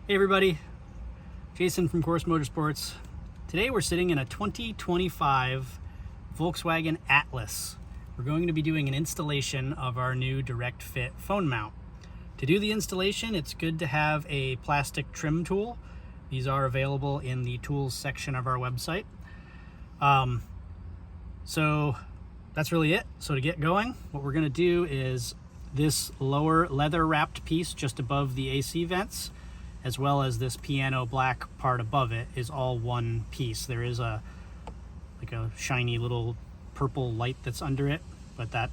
Hey everybody, Jason from Course Motorsports. Today we're sitting in a 2025 Volkswagen Atlas. We're going to be doing an installation of our new direct fit phone mount. To do the installation, it's good to have a plastic trim tool. These are available in the tools section of our website. So that's really it. So to get going, what we're going to do is this lower leather wrapped piece just above the AC vents, as well as this piano black part above it, is all one piece. There is a shiny little purple light that's under it, but that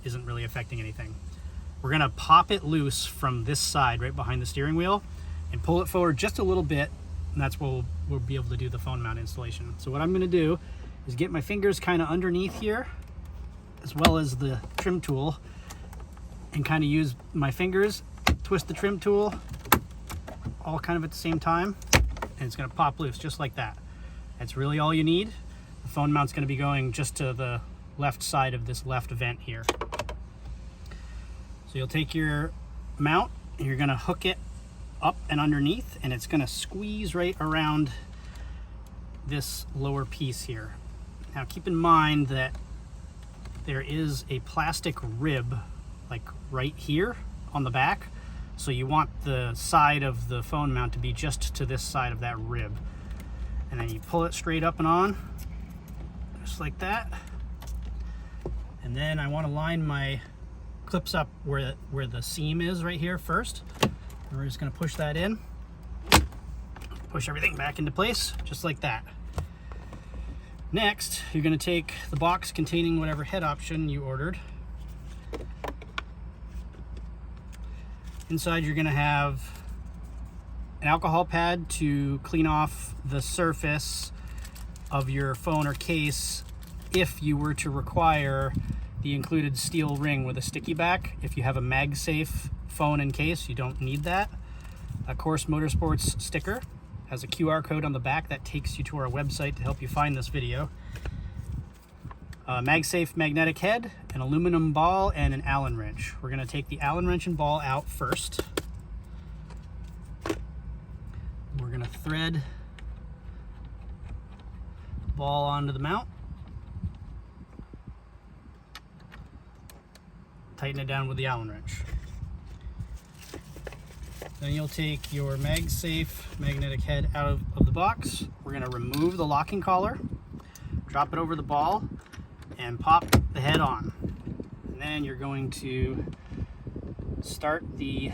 isn't really affecting anything. We're gonna pop it loose from this side right behind the steering wheel and pull it forward just a little bit, and that's where we'll be able to do the phone mount installation. So what I'm gonna do is get my fingers kind of underneath here, as well as the trim tool, and kind of use my fingers, twist the trim tool, all kind of at the same time, and it's going to pop loose just like that. That's really all you need. The phone mount's going to be going just to the left side of this left vent here. So you'll take your mount and you're going to hook it up and underneath, and it's going to squeeze right around this lower piece here. Now keep in mind that there is a plastic rib like right here on the back. So you want the side of the phone mount to be just to this side of that rib. And then you pull it straight up and on, just like that. And then I want to line my clips up where the seam is right here first. And we're just going to push that in. Push everything back into place, just like that. Next, you're going to take the box containing whatever head option you ordered. Inside you're going to have an alcohol pad to clean off the surface of your phone or case if you were to require the included steel ring with a sticky back. If you have a MagSafe phone and case, you don't need that. A Course Motorsports sticker has a QR code on the back that takes you to our website to help you find this video. A MagSafe magnetic head, an aluminum ball, and an Allen wrench. We're going to take the Allen wrench and ball out first. We're going to thread the ball onto the mount. Tighten it down with the Allen wrench. Then you'll take your MagSafe magnetic head out of the box. We're going to remove the locking collar, drop it over the ball, and pop the head on. And then you're going to start the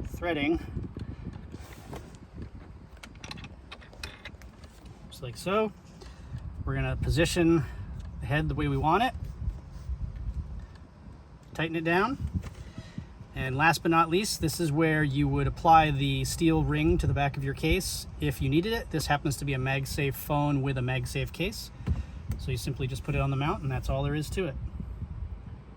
threading just like so. We're going to position the head the way we want it, tighten it down, and last but not least, this is where you would apply the steel ring to the back of your case if you needed it. This happens to be a MagSafe phone with a MagSafe case. So you simply just put it on the mount, and that's all there is to it.